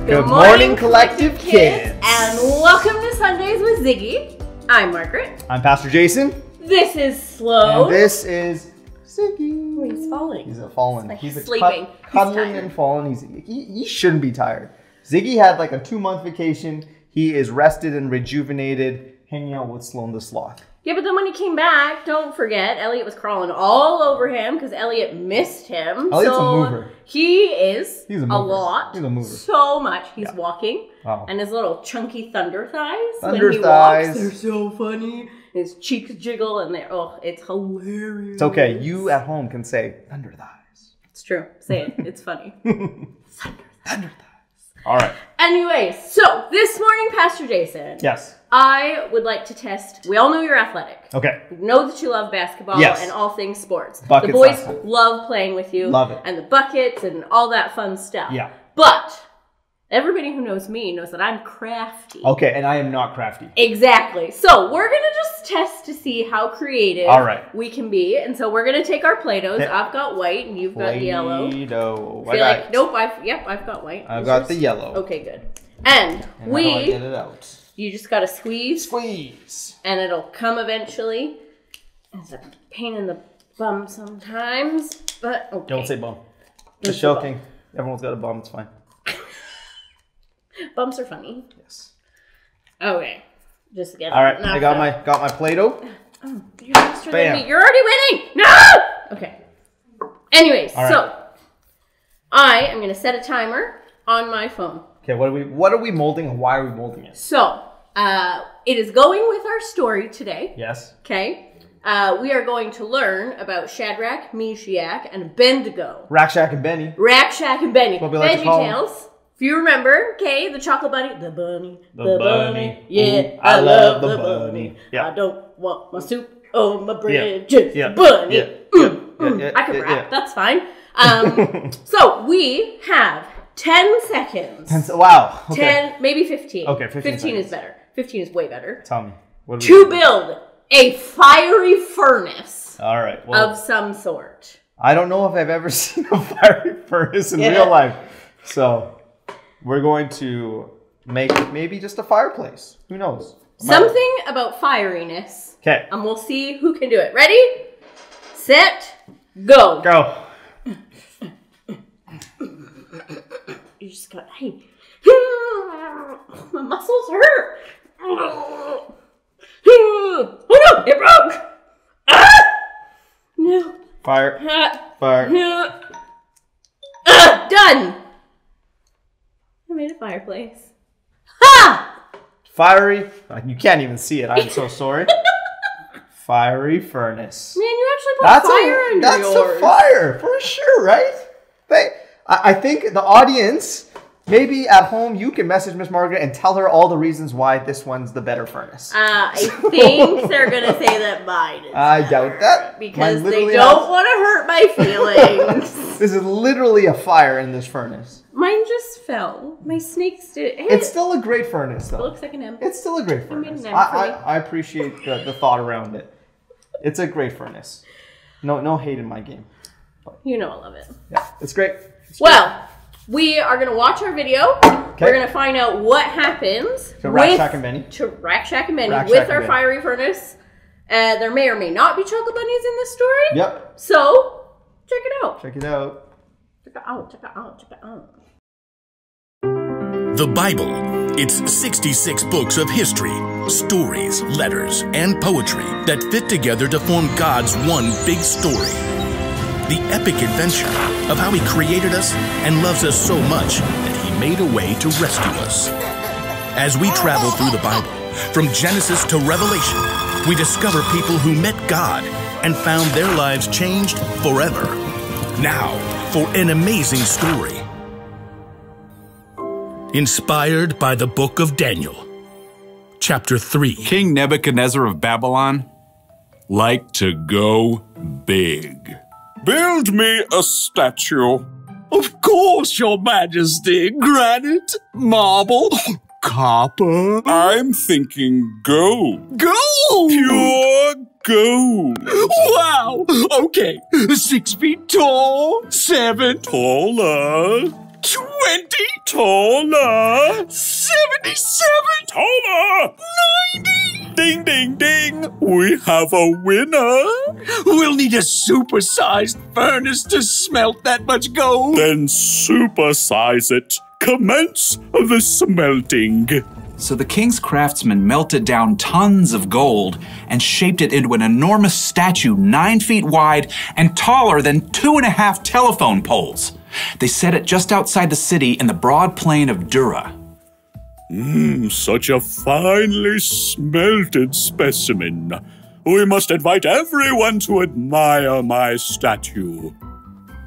Good morning, Collective Kids! And welcome to Sundays with Ziggy. I'm Margaret. I'm Pastor Jason. This is Slow. And this is Ziggy. Oh, he's falling. He's fallen. Like he's sleeping. Cuddling and falling. He shouldn't be tired. Ziggy had like a 2-month vacation. He is rested and rejuvenated, hanging out with Sloan the Sloth. Yeah, but then when he came back, don't forget, Elliot was crawling all over him because Elliot missed him. Elliot's a mover. He's a mover. lot. He's a mover. So much. He's walking. Wow. And his little chunky thunder thighs. Thunder when he thighs. walks, they're so funny. His cheeks jiggle and it's hilarious. It's okay. You at home can say thunder thighs. It's true. Say it. It's funny. Thunder thighs. All right. Anyway, so this morning, Pastor Jason. Yes. I would like to test. We all know you're athletic. Okay. We know that you love basketball and all things sports. Buckets the boys love playing with you. Love it. And the buckets and all that fun stuff. Yeah. But everybody who knows me knows that I'm crafty. Okay, and I am not crafty. Exactly. So we're going to just test to see how creative we can be. And so we're going to take our Play-Dohs. Okay. I've got white and you've got yellow. Play-Doh. Nope, I've got white. I've got the yellow. Okay, good. And how do I get it out? You just got to squeeze. Squeeze. And it'll come eventually. It's a pain in the bum sometimes, but okay. Don't say bum. Just joking. Everyone's got a bum. It's fine. Bumps are funny. Yes. Okay. Just get it. All right. I got my Play-Doh. Oh, you're faster than me. You're already winning. No. Okay. Anyways, so I am going to set a timer on my phone. Okay. What are we molding and why are we molding it? So it is going with our story today. Yes. Okay. We are going to learn about Shadrach, Meshach, and Abednego. Rack Shack and Benny. Rack Shack and Benny. What we like to call them. VeggieTales. If you remember, okay, the chocolate bunny. The bunny. The bunny. Yeah, ooh, I love the bunny. Yeah. I don't want my soup on my bread. Just the bunny. I can rap. That's fine. So we have 10 seconds. Wow. Okay. 10, maybe 15. Okay, 15 is better. 15 is way better. Tell me. To build a fiery furnace. All right. Of some sort. I don't know if I've ever seen a fiery furnace in real life. So we're going to make maybe just a fireplace. Who knows? Something about fieriness. Okay. And we'll see who can do it. Ready? Set. Go. Go. You just got, hey. My muscles hurt. Oh no, it broke. Ah! No. Fire. Fire. Done. I made a fireplace. Ha! Fiery. You can't even see it. I'm so sorry. Fiery furnace. Man, you actually put fire under yours. That's a fire for sure, right? I think the audience, maybe at home, you can message Miss Margaret and tell her all the reasons why this one's the better furnace. I think they're going to say that mine is I doubt that. Because they don't want to hurt my feelings. This is literally a fire in this furnace. Mine just fell. My snakes did. Hey, it's still a great furnace, though. It looks like an M. It's still a great furnace. I appreciate the thought around it. It's a great furnace. No hate in my game. But you know I love it. Yeah, it's great. Well, we are going to watch our video. Okay. We're going to find out what happens to Rack Shack and Benny. With our fiery furnace. There may or may not be chocolate bunnies in this story. Yep. So, check it out. Check it out. Check it out. Check it out. Check it out. The Bible. It's 66 books of history, stories, letters, and poetry that fit together to form God's one big story. The epic adventure of how He created us and loves us so much that He made a way to rescue us. As we travel through the Bible, from Genesis to Revelation, we discover people who met God and found their lives changed forever. Now, for an amazing story. Inspired by the book of Daniel. Chapter 3. King Nebuchadnezzar of Babylon liked to go big. Build me a statue. Of course, Your Majesty. Granite, marble, copper. I'm thinking gold. Gold! Pure gold. Wow! Okay, 6 feet tall, 7. Taller. 20. Taller. 77. Taller. 90. Ding, ding, ding. We have a winner. We'll need a supersized furnace to smelt that much gold. Then supersize it. Commence the smelting. So the king's craftsmen melted down tons of gold and shaped it into an enormous statue 9 feet wide and taller than 2.5 telephone poles. They set it just outside the city in the broad plain of Dura. Such a finely smelted specimen. We must invite everyone to admire my statue.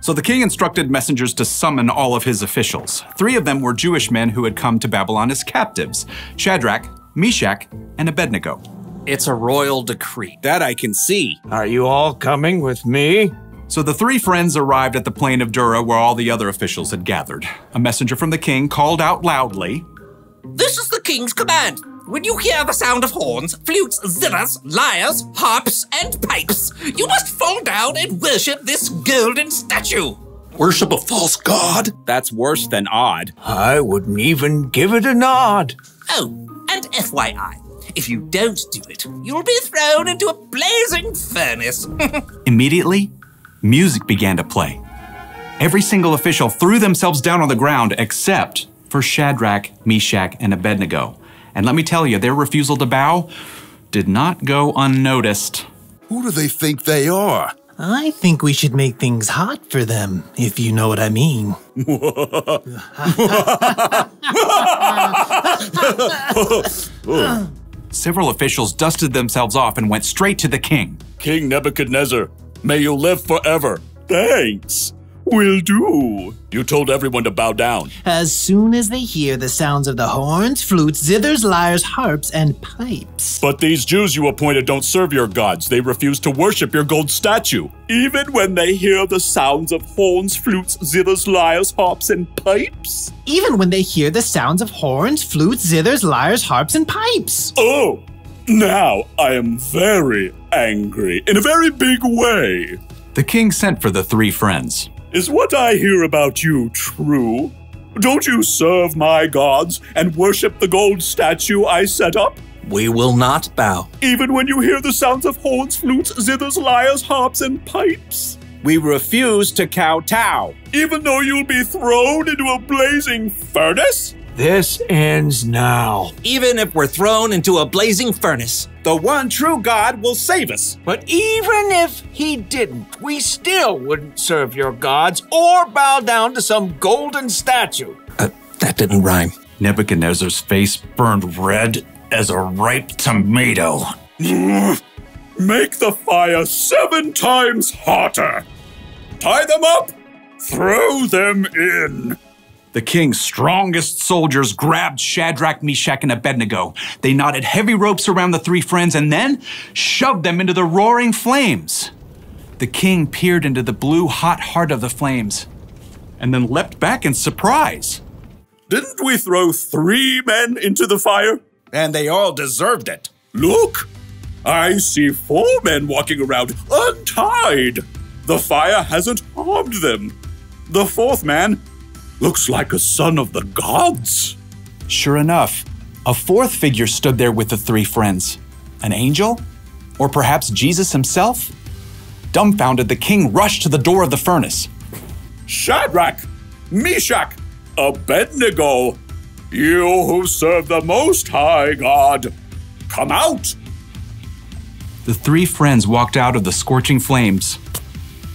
So the king instructed messengers to summon all of his officials. 3 of them were Jewish men who had come to Babylon as captives: Shadrach, Meshach, and Abednego. It's a royal decree. That I can see. Are you all coming with me? So the 3 friends arrived at the plain of Dura where all the other officials had gathered. A messenger from the king called out loudly, "This is the king's command. When you hear the sound of horns, flutes, zithers, lyres, harps, and pipes, you must fall down and worship this golden statue." Worship a false god? That's worse than odd. I wouldn't even give it a nod. Oh, and FYI, if you don't do it, you'll be thrown into a blazing furnace. Immediately, music began to play. Every single official threw themselves down on the ground except for Shadrach, Meshach, and Abednego. And let me tell you, their refusal to bow did not go unnoticed. Who do they think they are? I think we should make things hot for them, if you know what I mean. Several officials dusted themselves off and went straight to the king. King Nebuchadnezzar, may you live forever. Thanks. Will do. You told everyone to bow down. As soon as they hear the sounds of the horns, flutes, zithers, lyres, harps, and pipes. But these Jews you appointed don't serve your gods. They refuse to worship your gold statue. Even when they hear the sounds of horns, flutes, zithers, lyres, harps, and pipes? Even when they hear the sounds of horns, flutes, zithers, lyres, harps, and pipes. Oh, now I am very angry in a very big way. The king sent for the 3 friends. Is what I hear about you true? Don't you serve my gods and worship the gold statue I set up? We will not bow. Even when you hear the sounds of horns, flutes, zithers, lyres, harps, and pipes? We refuse to kowtow. Even though you'll be thrown into a blazing furnace? This ends now. Even if we're thrown into a blazing furnace. The one true God will save us. But even if he didn't, we still wouldn't serve your gods or bow down to some golden statue. That didn't rhyme. Nebuchadnezzar's face burned red as a ripe tomato. Make the fire 7 times hotter. Tie them up. Throw them in. The king's strongest soldiers grabbed Shadrach, Meshach, and Abednego. They knotted heavy ropes around the 3 friends and then shoved them into the roaring flames. The king peered into the blue, hot heart of the flames and then leapt back in surprise. Didn't we throw 3 men into the fire? And they all deserved it. Look, I see 4 men walking around untied. The fire hasn't harmed them. The 4th man looks like a son of the gods. Sure enough, a 4th figure stood there with the 3 friends. An angel? Or perhaps Jesus himself? Dumbfounded, the king rushed to the door of the furnace. Shadrach, Meshach, Abednego, you who serve the Most High God, come out. The 3 friends walked out of the scorching flames,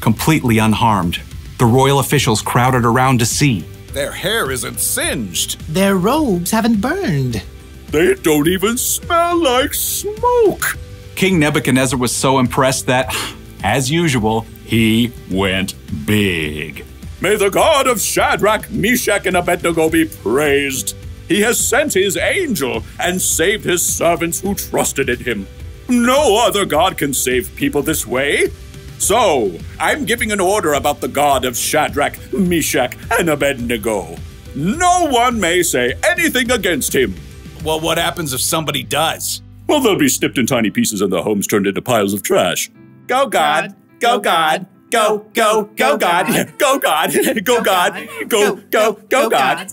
completely unharmed. The royal officials crowded around to see. Their hair isn't singed. Their robes haven't burned. They don't even smell like smoke. King Nebuchadnezzar was so impressed that, as usual, he went big. May the God of Shadrach, Meshach, and Abednego be praised. He has sent his angel and saved his servants who trusted in him. No other God can save people this way. So, I'm giving an order about the God of Shadrach, Meshach, and Abednego. No one may say anything against him. Well, what happens if somebody does? Well, they'll be snipped in tiny pieces and their homes turned into piles of trash. Go God, go God, Go, go, go, God. Go, God. Go, God. Go, go, go, God.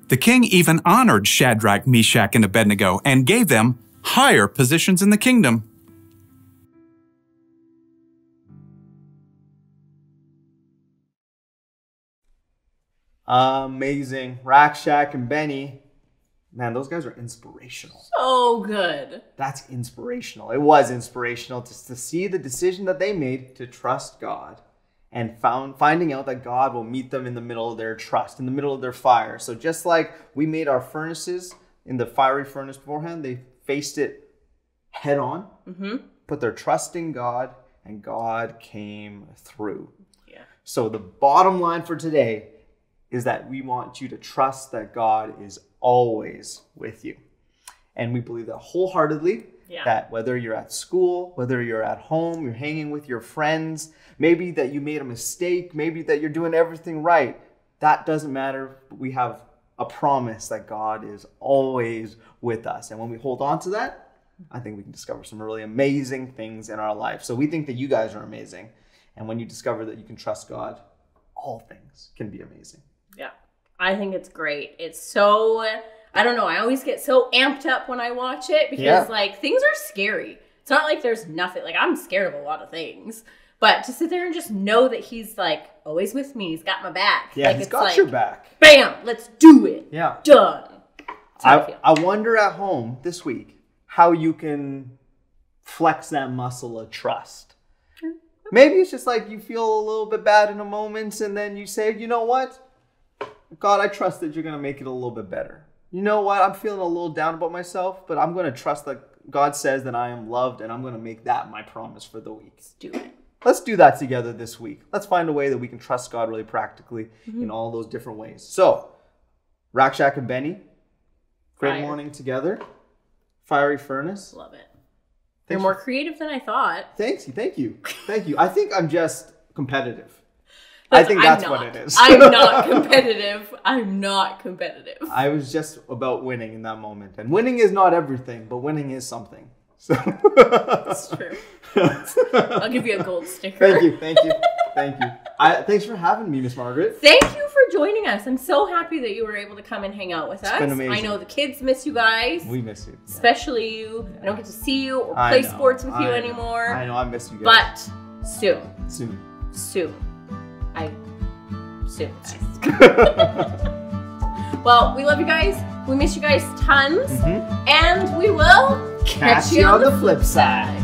The king even honored Shadrach, Meshach, and Abednego and gave them higher positions in the kingdom. Amazing. Rakshak and Benny. Man, those guys are inspirational. So good. That's inspirational. It was inspirational just to see the decision that they made to trust God and finding out that God will meet them in the middle of their trust, in the middle of their fire. So just like we made our furnaces in the fiery furnace beforehand, they faced it head on, put their trust in God, and God came through. Yeah. So the bottom line for today is that we want you to trust that God is always with you. And we believe that wholeheartedly, that whether you're at school, whether you're at home, you're hanging with your friends, maybe that you made a mistake, maybe that you're doing everything right, that doesn't matter. We have a promise that God is always with us. And when we hold on to that, I think we can discover some really amazing things in our life. So we think that you guys are amazing. And when you discover that you can trust God, all things can be amazing. Yeah, I think it's great. It's so, I don't know, I always get so amped up when I watch it because like things are scary. It's not like there's nothing, like I'm scared of a lot of things, but to sit there and just know that he's like always with me, he's got my back. Yeah, like, he's got your back. Bam, let's do it. Yeah. Done. I wonder at home this week how you can flex that muscle of trust. Maybe it's just like you feel a little bit bad in a moment and then you say, you know what? God, I trust that you're going to make it a little bit better. You know what? I'm feeling a little down about myself, but I'm going to trust that God says that I am loved and I'm going to make that my promise for the week. Let's do it. Let's do that together this week. Let's find a way that we can trust God really practically in all those different ways. So, Rakshak and Benny, great morning together. Fiery furnace. Love it. You're more creative than I thought. Thank you. I think I'm just competitive. I think that's what it is. I'm not competitive. I was just about winning in that moment. And winning is not everything, but winning is something. So that's true. I'll give you a gold sticker. Thank you. Thanks for having me, Miss Margaret. Thank you for joining us. I'm so happy that you were able to come and hang out with us. It's been amazing. I know the kids miss you guys. We miss you. Especially you. I don't get to see you or play sports with you anymore. I know, I miss you guys. But soon. Well, we love you guys. We miss you guys tons. And we will catch you on the flip side.